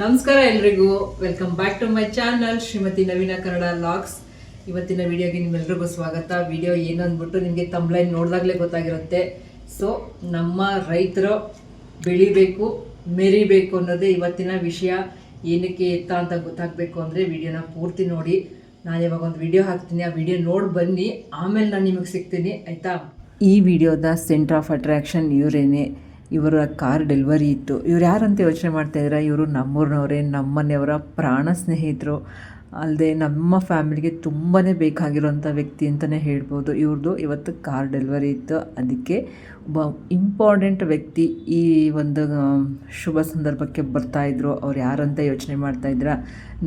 ನಮಸ್ಕಾರ ಎಲ್ರಿಗೂ, welcome back to my channel Shrimathi Naveena Kannada vlogs. ಇವತ್ತಿನ ವಿಡಿಯೋಗೆ ನಿಮ್ಮೆಲ್ರಿಗೂ ಸ್ವಾಗತ. ವಿಡಿಯೋ ಏನು ಅಂದ್ಬಿಟ್ಟು ನಿಮಗೆ ತಮ್ಲೈನ್ ನೋಡಿದಾಗಲೇ ಗೊತ್ತಾಗಿರುತ್ತೆ. ಸೊ ನಮ್ಮ ರೈತರು ಬೆಳಿಬೇಕು, ಮೆರಿಬೇಕು ಅನ್ನೋದೇ ಇವತ್ತಿನ ವಿಷಯ. ಏನಕ್ಕೆ ಎತ್ತ ಅಂತ ಗೊತ್ತಾಗಬೇಕು ಅಂದರೆ ವಿಡಿಯೋನ ಪೂರ್ತಿ ನೋಡಿ. ನಾನು ಇವಾಗ ಒಂದು ವಿಡಿಯೋ ಹಾಕ್ತೀನಿ, ಆ ವಿಡಿಯೋ ನೋಡಿ ಬನ್ನಿ, ಆಮೇಲೆ ನಾನು ನಿಮಗೆ ಸಿಗ್ತೀನಿ, ಆಯಿತಾ? ಈ ವಿಡಿಯೋದ ಸೆಂಟರ್ ಆಫ್ ಅಟ್ರಾಕ್ಷನ್ ಇವರೇನೆ. ಇವರ ಕಾರ್ ಡೆಲಿವರಿ ಇತ್ತು. ಇವ್ರು ಯಾರಂತ ಯೋಚನೆ ಮಾಡ್ತಾಯಿದ್ರೆ, ಇವರು ನಮ್ಮೂರಿನವರೇ, ನಮ್ಮನೆಯವರ ಪ್ರಾಣ ಸ್ನೇಹಿತರು, ಅಲ್ಲದೆ ನಮ್ಮ ಫ್ಯಾಮಿಲಿಗೆ ತುಂಬಾ ಬೇಕಾಗಿರೋಂಥ ವ್ಯಕ್ತಿ ಅಂತಲೇ ಹೇಳ್ಬೋದು. ಇವ್ರದ್ದು ಇವತ್ತು ಕಾರ್ ಡೆಲಿವರಿ ಇತ್ತು. ಅದಕ್ಕೆ ಒಬ್ಬ ಇಂಪಾರ್ಟೆಂಟ್ ವ್ಯಕ್ತಿ ಈ ಒಂದು ಶುಭ ಸಂದರ್ಭಕ್ಕೆ ಬರ್ತಾಯಿದ್ರು. ಅವ್ರು ಯಾರಂತ ಯೋಚನೆ ಮಾಡ್ತಾಯಿದ್ರ,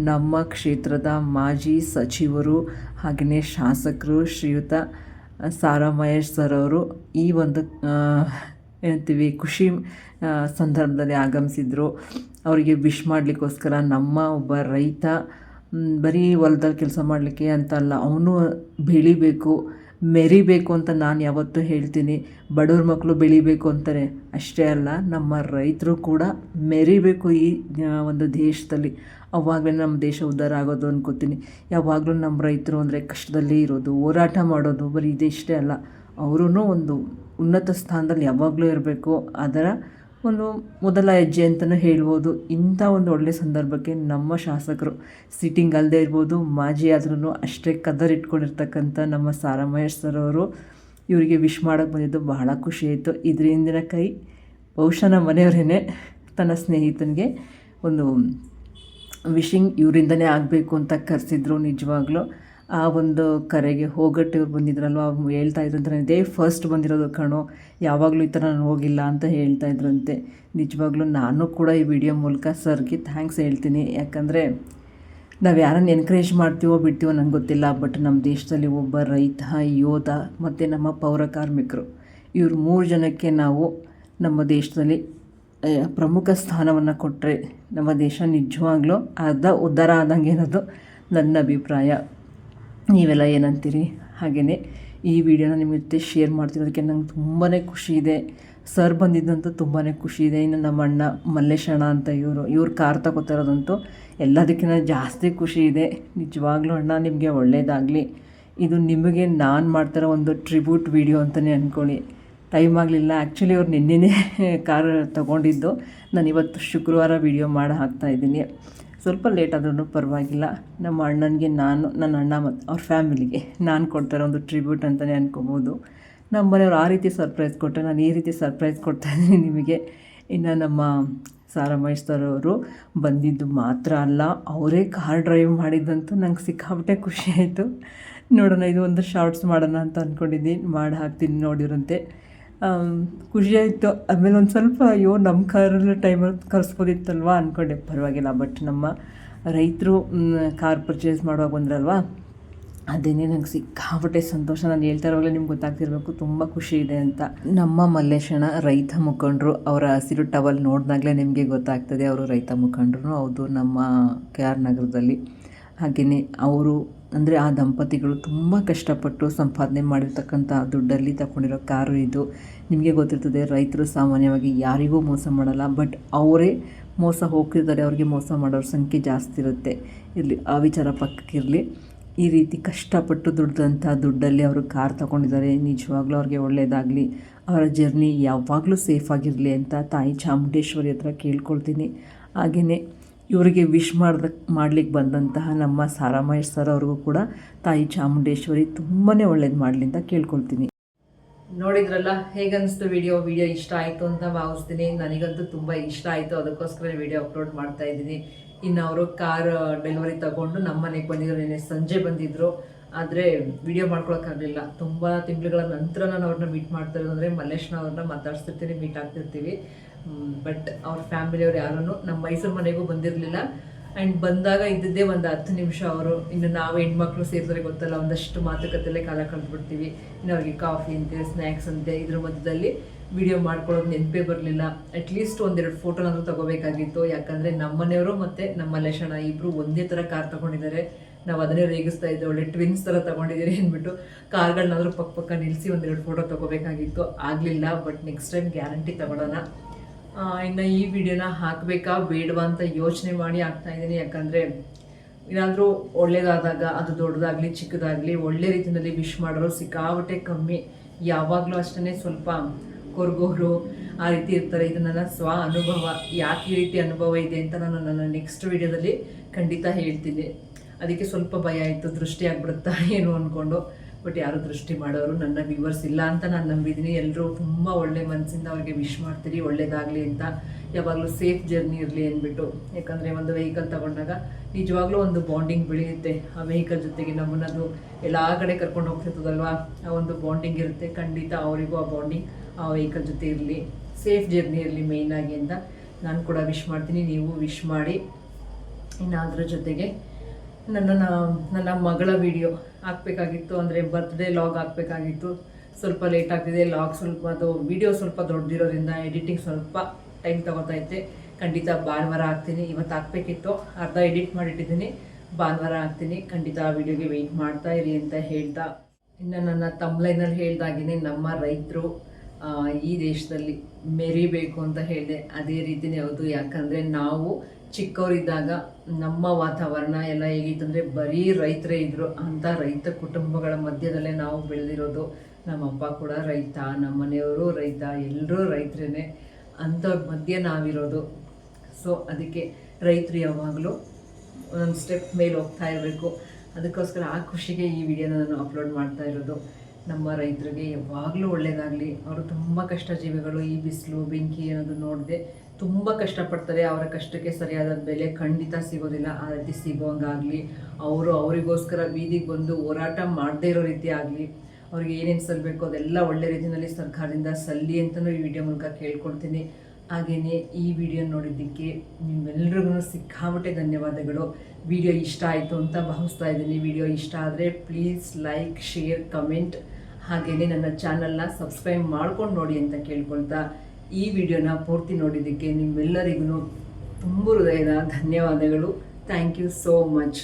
ನಮ್ಮ ಕ್ಷೇತ್ರದ ಮಾಜಿ ಸಚಿವರು ಹಾಗೆಯೇ ಶಾಸಕರು ಶ್ರೀಯುತ ಸಾರಾ ಮಹೇಶ್ ಸರ್ ಅವರು ಈ ಒಂದು ಏನಂತೀವಿ ಖುಷಿ ಸಂದರ್ಭದಲ್ಲಿ ಆಗಮಿಸಿದ್ರು. ಅವರಿಗೆ ವಿಶ್ ಮಾಡಲಿಕ್ಕೋಸ್ಕರ ನಮ್ಮ ಒಬ್ಬ ರೈತ ಬರೀ ಹೊಲದಲ್ಲಿ ಕೆಲಸ ಮಾಡಲಿಕ್ಕೆ ಅಂತಲ್ಲ, ಅವನು ಬೆಳಿಬೇಕು, ಮೆರಿಬೇಕು ಅಂತ ನಾನು ಯಾವತ್ತೂ ಹೇಳ್ತೀನಿ. ಬಡವ್ರ ಮಕ್ಕಳು ಬೆಳಿಬೇಕು ಅಂತಾರೆ, ಅಷ್ಟೇ ಅಲ್ಲ ನಮ್ಮ ರೈತರು ಕೂಡ ಮೆರಿಬೇಕು ಈ ಒಂದು ದೇಶದಲ್ಲಿ. ಅವಾಗಲೇ ನಮ್ಮ ದೇಶ ಉದ್ಧಾರ ಆಗೋದು ಅನ್ಕೋತೀನಿ. ಯಾವಾಗಲೂ ನಮ್ಮ ರೈತರು ಅಂದರೆ ಕಷ್ಟದಲ್ಲೇ ಇರೋದು, ಹೋರಾಟ ಮಾಡೋದು, ಬರೀ ಇದಿಷ್ಟೇ ಅಲ್ಲ, ಅವರೂ ಒಂದು ಉನ್ನತ ಸ್ಥಾನದಲ್ಲಿ ಯಾವಾಗಲೂ ಇರಬೇಕು. ಅದರ ಒಂದು ಮೊದಲ ಹೆಜ್ಜೆ ಅಂತಲೂ ಹೇಳ್ಬೋದು. ಇಂಥ ಒಂದು ಒಳ್ಳೆಯ ಸಂದರ್ಭಕ್ಕೆ ನಮ್ಮ ಶಾಸಕರು ಸಿಟ್ಟಿಂಗ್ ಅಲ್ಲದೆ ಇರ್ಬೋದು, ಮಾಜಿ ಆದ್ರೂ ಅಷ್ಟೇ ಕದರಿಟ್ಕೊಂಡಿರ್ತಕ್ಕಂಥ ನಮ್ಮ ಸಾರಾ ಮಹೇಶ್ ಸರ್ ಅವರು ಇವರಿಗೆ ವಿಶ್ ಮಾಡೋಕ್ಕೆ ಬಂದಿದ್ದು ಬಹಳ ಖುಷಿಯಾಯಿತು. ಇದ್ರ ಹಿಂದಿನ ಕೈ ಬಹುಶಃ ನಮ್ಮ ಮನೆಯವರೇ ತನ್ನ ಸ್ನೇಹಿತನಿಗೆ ಒಂದು ವಿಶಿಂಗ್ ಇವರಿಂದನೇ ಆಗಬೇಕು ಅಂತ ಕರೆಸಿದ್ರು. ನಿಜವಾಗ್ಲೂ ಆ ಒಂದು ಕರೆಗೆ ಹೋಗಟ್ಟು ಇವ್ರು ಬಂದಿದ್ರಲ್ವ, ಅವ್ರು ಹೇಳ್ತಾ ಇದ್ರಂತೆ, ಇದೇ ಫಸ್ಟ್ ಬಂದಿರೋದು ಕಣೋ, ಯಾವಾಗಲೂ ಈ ಥರ ನಾನು ಹೋಗಿಲ್ಲ ಅಂತ ಹೇಳ್ತಾ ಇದ್ರಂತೆ. ನಿಜವಾಗ್ಲೂ ನಾನು ಕೂಡ ಈ ವಿಡಿಯೋ ಮೂಲಕ ಸರ್ಗೆ ಥ್ಯಾಂಕ್ಸ್ ಹೇಳ್ತೀನಿ. ಯಾಕಂದರೆ ನಾವು ಯಾರನ್ನು ಎನ್ಕರೇಜ್ ಮಾಡ್ತೀವೋ ಬಿಡ್ತೀವೋ ನನಗೆ ಗೊತ್ತಿಲ್ಲ, ಬಟ್ ನಮ್ಮ ದೇಶದಲ್ಲಿ ಒಬ್ಬ ರೈತ, ಯೋಧ ಮತ್ತು ನಮ್ಮ ಪೌರ ಕಾರ್ಮಿಕರು, ಇವ್ರು 3 ಜನಕ್ಕೆ ನಾವು ನಮ್ಮ ದೇಶದಲ್ಲಿ ಪ್ರಮುಖ ಸ್ಥಾನವನ್ನು ಕೊಟ್ಟರೆ ನಮ್ಮ ದೇಶ ನಿಜವಾಗ್ಲೂ ಅರ್ಧ ಉದ್ಧಾರ ಆದಂಗೆ ಅನ್ನೋದು ನನ್ನ ಅಭಿಪ್ರಾಯ. ನೀವೆಲ್ಲ ಏನಂತೀರಿ? ಹಾಗೆಯೇ ಈ ವಿಡಿಯೋನ ನಿಮ್ಮ ಜೊತೆ ಶೇರ್ ಮಾಡ್ತಿರೋದಕ್ಕೆ ನಂಗೆ ತುಂಬಾ ಖುಷಿ ಇದೆ. ಸರ್ ಬಂದಿದ್ದಂತೂ ತುಂಬಾ ಖುಷಿ ಇದೆ. ಇನ್ನು ನಮ್ಮ ಅಣ್ಣ ಮಲ್ಲೇಶ್ ಅಣ್ಣ ಅಂತ ಇವ್ರು ಕಾರ್ ತಗೋತಿರೋದಂತೂ ಎಲ್ಲದಕ್ಕಿಂತ ಜಾಸ್ತಿ ಖುಷಿ ಇದೆ. ನಿಜವಾಗ್ಲೂ ಅಣ್ಣ, ನಿಮಗೆ ಒಳ್ಳೆಯದಾಗಲಿ. ಇದು ನಿಮಗೆ ನಾನು ಮಾಡ್ತಿರೋ ಒಂದು ಟ್ರಿಬ್ಯೂಟ್ ವಿಡಿಯೋ ಅಂತಲೇ ಅಂದ್ಕೊಳ್ಳಿ. ಟೈಮ್ ಆಗಲಿಲ್ಲ, ಆ್ಯಕ್ಚುಲಿ ಅವ್ರು ನಿನ್ನೆನೇ ಕಾರ್ ತೊಗೊಂಡಿದ್ದು. ನಾನು ಇವತ್ತು ಶುಕ್ರವಾರ ವಿಡಿಯೋ ಮಾಡಿ ಹಾಕ್ತಾಯಿದ್ದೀನಿ. ಸ್ವಲ್ಪ ಲೇಟ್ ಆದ್ರೂ ಪರವಾಗಿಲ್ಲ. ನಮ್ಮ ಅಣ್ಣನಿಗೆ ನನ್ನ ಅಣ್ಣ ಮತ್ತು ಅವ್ರ ಫ್ಯಾಮಿಲಿಗೆ ನಾನು ಕೊಡ್ತಾರೆ ಒಂದು ಟ್ರಿಬ್ಯೂಟ್ ಅಂತಲೇ ಅನ್ಕೋಬೋದು. ನಮ್ಮ ಮನೆಯವ್ರು ಆ ರೀತಿ ಸರ್ಪ್ರೈಸ್ ಕೊಟ್ಟರೆ, ನಾನು ಈ ರೀತಿ ಸರ್ಪ್ರೈಸ್ ಕೊಡ್ತಾಯಿದ್ದೀನಿ ನಿಮಗೆ. ಇನ್ನು ನಮ್ಮ ಸಾರಾ ಮಹೇಶ್ ಸರ್ ಅವರು ಬಂದಿದ್ದು ಮಾತ್ರ ಅಲ್ಲ, ಅವರೇ ಕಾರ್ ಡ್ರೈವ್ ಮಾಡಿದ್ದಂತೂ ನಂಗೆ ಸಿಕ್ಕಾಪಟ್ಟೆ ಖುಷಿ ಆಯಿತು. ನೋಡೋಣ, ಇದು ಒಂದು ಶಾರ್ಟ್ಸ್ ಮಾಡೋಣ ಅಂತ ಅಂದ್ಕೊಂಡಿದ್ದೀನಿ, ಮಾಡಿ ಹಾಕ್ತೀನಿ, ನೋಡಿರಂತೆ. ಖುಷಿಯಾಯಿತು. ಆಮೇಲೆ ಒಂದು ಸ್ವಲ್ಪ ಅಯ್ಯೋ ನಮ್ಮ ಕಾರಲ್ಲಿ ಟೈಮಲ್ಲಿ ಕರೆಸ್ಬೋದಿತ್ತಲ್ವ ಅಂದ್ಕೊಂಡೆ. ಪರವಾಗಿಲ್ಲ, ಬಟ್ ನಮ್ಮ ರೈತರು ಕಾರ್ ಪರ್ಚೇಸ್ ಮಾಡುವಾಗ ಬಂದ್ರಲ್ವ, ಅದೇನೇ ನಂಗೆ ಸಿಕ್ಕಾಪಟ್ಟೆ ಸಂತೋಷ. ನಾನು ಹೇಳ್ತಾ ಇರುವಾಗಲೇ ನಿಮ್ಗೆ ಗೊತ್ತಾಗ್ತಿರ್ಬೇಕು ತುಂಬ ಖುಷಿ ಇದೆ ಅಂತ. ನಮ್ಮ ಮಲ್ಲೇಶಣ್ಣ ರೈತ ಮುಖಂಡರು, ಅವರ ಹಸಿರು ಟವಲ್ ನೋಡಿದಾಗಲೇ ನಿಮಗೆ ಗೊತ್ತಾಗ್ತದೆ ಅವರು ರೈತ ಮುಖಂಡರು. ಹೌದು, ನಮ್ಮ KR ನಗರದಲ್ಲಿ. ಹಾಗೆಯೇ ಅವರು ಅಂದರೆ ಆ ದಂಪತಿಗಳು ತುಂಬ ಕಷ್ಟಪಟ್ಟು ಸಂಪಾದನೆ ಮಾಡಿರ್ತಕ್ಕಂಥ ದುಡ್ಡಲ್ಲಿ ತಗೊಂಡಿರೋ ಕಾರು ಇದು. ನಿಮಗೆ ಗೊತ್ತಿರ್ತದೆ, ರೈತರು ಸಾಮಾನ್ಯವಾಗಿ ಯಾರಿಗೂ ಮೋಸ ಮಾಡಲ್ಲ, ಬಟ್ ಅವರೇ ಮೋಸ ಹೋಗ್ತಿರ್ತಾರೆ, ಅವ್ರಿಗೆ ಮೋಸ ಮಾಡೋರ ಸಂಖ್ಯೆ ಜಾಸ್ತಿ ಇರುತ್ತೆ. ಇರಲಿ, ಆ ವಿಚಾರ ಪಕ್ಕಕ್ಕಿರಲಿ. ಈ ರೀತಿ ಕಷ್ಟಪಟ್ಟು ದುಡ್ದಂಥ ದುಡ್ಡಲ್ಲಿ ಅವರು ಕಾರ್ ತೊಗೊಂಡಿದ್ದಾರೆ. ನಿಜವಾಗ್ಲೂ ಅವ್ರಿಗೆ ಒಳ್ಳೆಯದಾಗಲಿ, ಅವರ ಜರ್ನಿ ಯಾವಾಗಲೂ ಸೇಫಾಗಿರಲಿ ಅಂತ ತಾಯಿ ಚಾಮುಂಡೇಶ್ವರಿ ಹತ್ರ ಕೇಳ್ಕೊಳ್ತೀನಿ. ಹಾಗೆಯೇ ಇವರಿಗೆ ವಿಶ್ ಮಾಡ್ಲಿಕ್ಕೆ ಬಂದಂತಹ ನಮ್ಮ ಸಾರಾ ಮಹೇಶ್ ಸರ್ ಅವ್ರಿಗೂ ಕೂಡ ತಾಯಿ ಚಾಮುಂಡೇಶ್ವರಿ ತುಂಬಾ ಒಳ್ಳೇದು ಮಾಡಲಿ ಅಂತ ಕೇಳ್ಕೊಳ್ತೀನಿ. ನೋಡಿದ್ರಲ್ಲ, ಹೇಗನ್ನಿಸ್ತು ವಿಡಿಯೋ ಇಷ್ಟ ಆಯಿತು ಅಂತ ಭಾವಿಸ್ತೀನಿ. ನನಗಂತೂ ತುಂಬ ಇಷ್ಟ ಆಯಿತು, ಅದಕ್ಕೋಸ್ಕರ ವಿಡಿಯೋ ಅಪ್ಲೋಡ್ ಮಾಡ್ತಾ ಇದ್ದೀನಿ. ಇನ್ನು ಅವರು ಕಾರ್ ಡೆಲಿವರಿ ತಗೊಂಡು ನಮ್ಮ ಮನೆಗೆ ಬಂದಿದ್ರು, ನೆನ್ನೆ ಸಂಜೆ ಬಂದಿದ್ದರು. ಆದರೆ ವಿಡಿಯೋ ಮಾಡ್ಕೊಳಕ್ಕಾಗಲಿಲ್ಲ. ತುಂಬ ತಿಂಗಳುಗಳ ನಂತರ ನಾನು ಅವ್ರನ್ನ ಮೀಟ್ ಮಾಡ್ತಾ ಇರೋದು. ಅಂದರೆ ಮಲ್ಲೇಶ್ನವ್ರನ್ನ ಮಾತಾಡ್ಸ್ತಿರ್ತೀನಿ, ಮೀಟ್ ಆಗ್ತಿರ್ತೀವಿ. ಬಟ್ ಅವ್ರ ಫ್ಯಾಮಿಲಿಯವ್ರು ಯಾರೂ ನಮ್ಮ ಮೈಸೂರು ಮನೆಗೂ ಬಂದಿರಲಿಲ್ಲ. ಆ್ಯಂಡ್ ಬಂದಾಗ ಇದ್ದಿದ್ದೇ ಒಂದು 10 ನಿಮಿಷ ಅವರು. ಇನ್ನು ನಾವು ಹೆಣ್ಮಕ್ಳು ಸೇರಿದ್ರೆ ಗೊತ್ತಲ್ಲ, ಒಂದಷ್ಟು ಮಾತುಕತೆಯಲ್ಲೇ ಕಾಲ ಕಳೆದ್ಬಿಡ್ತೀವಿ. ಇನ್ನು ಅವ್ರಿಗೆ ಕಾಫಿ ಅಂತೆ, ಸ್ನ್ಯಾಕ್ಸ್ ಅಂತೆ, ಇದ್ರ ಮಧ್ಯದಲ್ಲಿ ವಿಡಿಯೋ ಮಾಡ್ಕೊಳ್ಳೋದು ನೆನಪೇ ಬರಲಿಲ್ಲ. ಅಟ್ಲೀಸ್ಟ್ 1-2 ಫೋಟೋನಾದರೂ ತೊಗೋಬೇಕಾಗಿತ್ತು. ಯಾಕಂದರೆ ನಮ್ಮ ಮನೆಯವರು ಮತ್ತು ನಮ್ಮ ಮಲ್ಲೇಶಣ್ಣ ಇಬ್ಬರು ಒಂದೇ ಥರ ಕಾರ್ ತೊಗೊಂಡಿದ್ದಾರೆ. ನಾವು ಅದನ್ನೇ ರೇಗಿಸ್ತಾ ಇದ್ದೆ, ಒಳ್ಳೆ ಟ್ವಿನ್ಸ್ ಥರ ತೊಗೊಂಡಿದ್ದೀರಿ ಅಂದ್ಬಿಟ್ಟು. ಕಾರ್ಗಳನ್ನಾದರೂ ಪಕ್ಕ ನಿಲ್ಲಿಸಿ 1-2 ಫೋಟೋ ತೊಗೋಬೇಕಾಗಿತ್ತು, ಆಗಲಿಲ್ಲ. ಬಟ್ ನೆಕ್ಸ್ಟ್ ಟೈಮ್ ಗ್ಯಾರಂಟಿ ತೊಗೊಳೋಣ. ಇನ್ನು ಈ ವಿಡಿಯೋನ ಹಾಕಬೇಕಾ ಬೇಡವಾ ಅಂತ ಯೋಚನೆ ಮಾಡಿ ಹಾಕ್ತಾಯಿದ್ದೀನಿ. ಯಾಕಂದರೆ ಏನಾದರೂ ಒಳ್ಳೇದಾದಾಗ ಅದು ದೊಡ್ಡದಾಗಲಿ ಚಿಕ್ಕದಾಗಲಿ ಒಳ್ಳೆ ರೀತಿಯಲ್ಲಿ ವಿಶ್ ಮಾಡೋರು ಸಿಕ್ಕಾಬಟ್ಟೆ ಕಮ್ಮಿ. ಯಾವಾಗಲೂ ಅಷ್ಟೇ ಸ್ವಲ್ಪ ಕೊರ್ಗೋರು ಆ ರೀತಿ ಇರ್ತಾರೆ. ಇದು ನನ್ನ ಸ್ವ ಅನುಭವ. ಯಾಕೆ ಈ ರೀತಿ ಅನುಭವ ಇದೆ ಅಂತ ನಾನು ನನ್ನ ನೆಕ್ಸ್ಟ್ ವಿಡಿಯೋದಲ್ಲಿ ಖಂಡಿತ ಹೇಳ್ತೀನಿ. ಅದಕ್ಕೆ ಸ್ವಲ್ಪ ಭಯ ಆಯಿತು, ದೃಷ್ಟಿ ಆಗ್ಬಿಡುತ್ತಾ ಏನು ಅಂದ್ಕೊಂಡು. ಬಟ್ ಯಾರು ದೃಷ್ಟಿ ಮಾಡೋರು ನನ್ನ ವ್ಯೂವರ್ಸ್ ಇಲ್ಲ ಅಂತ ನಾನು ನಂಬಿದ್ದೀನಿ. ಎಲ್ಲರೂ ತುಂಬ ಒಳ್ಳೆ ಮನಸ್ಸಿಂದ ಅವ್ರಿಗೆ ವಿಶ್ ಮಾಡ್ತೀರಿ ಒಳ್ಳೇದಾಗಲಿ ಅಂತ, ಯಾವಾಗಲೂ ಸೇಫ್ ಜರ್ನಿ ಇರಲಿ ಅಂದ್ಬಿಟ್ಟು. ಯಾಕಂದರೆ ಒಂದು ವೆಹಿಕಲ್ ತಗೊಂಡಾಗ ನಿಜವಾಗ್ಲೂ ಒಂದು ಬಾಂಡಿಂಗ್ ಬೆಳೆಯುತ್ತೆ ಆ ವೆಹಿಕಲ್ ಜೊತೆಗೆ. ನಮ್ಮನ್ನದು ಎಲ್ಲ ಕಡೆ ಕರ್ಕೊಂಡು ಹೋಗ್ತಿರ್ತದಲ್ವ, ಆ ಒಂದು ಬಾಂಡಿಂಗ್ ಇರುತ್ತೆ. ಖಂಡಿತ ಅವರಿಗೂ ಆ ಬಾಂಡಿಂಗ್ ಆ ವೆಹಿಕಲ್ ಜೊತೆ ಇರಲಿ, ಸೇಫ್ ಜರ್ನಿ ಇರಲಿ ಮೇಯ್ನಾಗಿ ಅಂತ ನಾನು ಕೂಡ ವಿಶ್ ಮಾಡ್ತೀನಿ. ನೀವು ವಿಶ್ ಮಾಡಿ. ಇನ್ನು ಅದ್ರ ಜೊತೆಗೆ ನನ್ನ ಮಗಳ ವಿಡಿಯೋ ಹಾಕಬೇಕಾಗಿತ್ತು, ಅಂದರೆ ಬರ್ತ್ಡೇ ಲಾಗ್ ಹಾಕಬೇಕಾಗಿತ್ತು. ಸ್ವಲ್ಪ ಲೇಟ್ ಆಗ್ತಿದೆ ಲಾಗ್, ಸ್ವಲ್ಪ ಅದು ವಿಡಿಯೋ ಸ್ವಲ್ಪ ದೊಡ್ಡದಿರೋದ್ರಿಂದ ಎಡಿಟಿಂಗ್ ಸ್ವಲ್ಪ ಟೈಮ್ ತಗೋತೈತೆ. ಖಂಡಿತ ಭಾನುವಾರ ಹಾಕ್ತೀನಿ. ಇವತ್ತು ಹಾಕಬೇಕಿತ್ತು, ಅರ್ಧ ಎಡಿಟ್ ಮಾಡಿಟ್ಟಿದ್ದೀನಿ. ಭಾನುವಾರ ಹಾಕ್ತೀನಿ. ಖಂಡಿತ ಆ ವಿಡಿಯೋಗೆ ವೆಯ್ಟ್ ಮಾಡ್ತಾ ಇರಿ ಅಂತ ಹೇಳ್ತಾ, ಇನ್ನು ನನ್ನ ತಮ್ಲೈನಲ್ಲಿ ಹೇಳ್ದಾಗಿನೇ ನಮ್ಮ ರೈತರು ಈ ದೇಶದಲ್ಲಿ ಮೆರಿಬೇಕು ಅಂತ ಹೇಳಿದೆ. ಅದೇ ರೀತಿನೇ ಹೌದು. ಯಾಕಂದರೆ ನಾವು ಚಿಕ್ಕವರಿದ್ದಾಗ ನಮ್ಮ ವಾತಾವರಣ ಎಲ್ಲ ಹೇಗಿತ್ತಂದರೆ ಬರೀ ರೈತರೇ ಇದ್ದರು. ಅಂಥ ರೈತ ಕುಟುಂಬಗಳ ಮಧ್ಯದಲ್ಲೇ ನಾವು ಬೆಳೆದಿರೋದು. ನಮ್ಮ ಅಪ್ಪ ಕೂಡ ರೈತ, ನಮ್ಮ ಮನೆಯವರು ರೈತ, ಎಲ್ಲರೂ ರೈತರೇ. ಅಂಥವ್ರ ಮಧ್ಯೆ ನಾವಿರೋದು. ಸೊ ಅದಕ್ಕೆ ರೈತರು ಯಾವಾಗಲೂ ಒಂದೊಂದು ಸ್ಟೆಪ್ ಮೇಲೆ ಹೋಗ್ತಾ ಇರಬೇಕು. ಅದಕ್ಕೋಸ್ಕರ ಆ ಖುಷಿಗೆ ಈ ವಿಡಿಯೋನ ನಾನು ಅಪ್ಲೋಡ್ ಮಾಡ್ತಾ ಇರೋದು. ನಮ್ಮ ರೈತರಿಗೆ ಯಾವಾಗಲೂ ಒಳ್ಳೆಯದಾಗಲಿ. ಅವರು ತುಂಬ ಕಷ್ಟ ಜೀವಿಗಳು. ಈ ಬಿಸಿಲು ಬೆಂಕಿ ಅನ್ನೋದು ನೋಡದೆ ತುಂಬ ಕಷ್ಟಪಡ್ತಾರೆ. ಅವರ ಕಷ್ಟಕ್ಕೆ ಸರಿಯಾದ ಬೆಲೆ ಖಂಡಿತ ಸಿಗೋದಿಲ್ಲ. ಆ ರೀತಿ ಸಿಗೋಂಗಾಗಲಿ, ಅವರಿಗೋಸ್ಕರ ಬೀದಿಗೆ ಬಂದು ಹೋರಾಟ ಮಾಡದೇ ಇರೋ ರೀತಿ ಆಗಲಿ, ಅವ್ರಿಗೆ ಏನೇನು ಸಲ್ಲಬೇಕು ಅದೆಲ್ಲ ಒಳ್ಳೆ ರೀತಿಯಲ್ಲಿ ಸರ್ಕಾರದಿಂದ ಸಲ್ಲಿ ಅಂತಲೂ ಈ ವಿಡಿಯೋ ಮೂಲಕ ಕೇಳ್ಕೊಳ್ತೀನಿ. ಹಾಗೆಯೇ ಈ ವಿಡಿಯೋ ನೋಡಿದ್ದಕ್ಕೆ ನಿಮ್ಮೆಲ್ಲರಿಗೂ ಸಿಕ್ಕಾಬಟ್ಟೆ ಧನ್ಯವಾದಗಳು. ವಿಡಿಯೋ ಇಷ್ಟ ಆಯಿತು ಅಂತ ಭಾವಿಸ್ತಾ ಇದ್ದೀನಿ. ವಿಡಿಯೋ ಇಷ್ಟ ಆದರೆ ಪ್ಲೀಸ್ ಲೈಕ್, ಶೇರ್, ಕಮೆಂಟ್, ಹಾಗೆಯೇ ನನ್ನ ಚಾನಲ್ನ ಸಬ್ಸ್ಕ್ರೈಬ್ ಮಾಡ್ಕೊಂಡು ನೋಡಿ ಅಂತ ಕೇಳ್ಕೊಳ್ತಾ, ಈ ವಿಡಿಯೋನ ಪೂರ್ತಿ ನೋಡಿದ್ದಕ್ಕೆ ನಿಮ್ಮೆಲ್ಲರಿಗೂ ತುಂಬ ಹೃದಯದ ಧನ್ಯವಾದಗಳು. Thank you so much.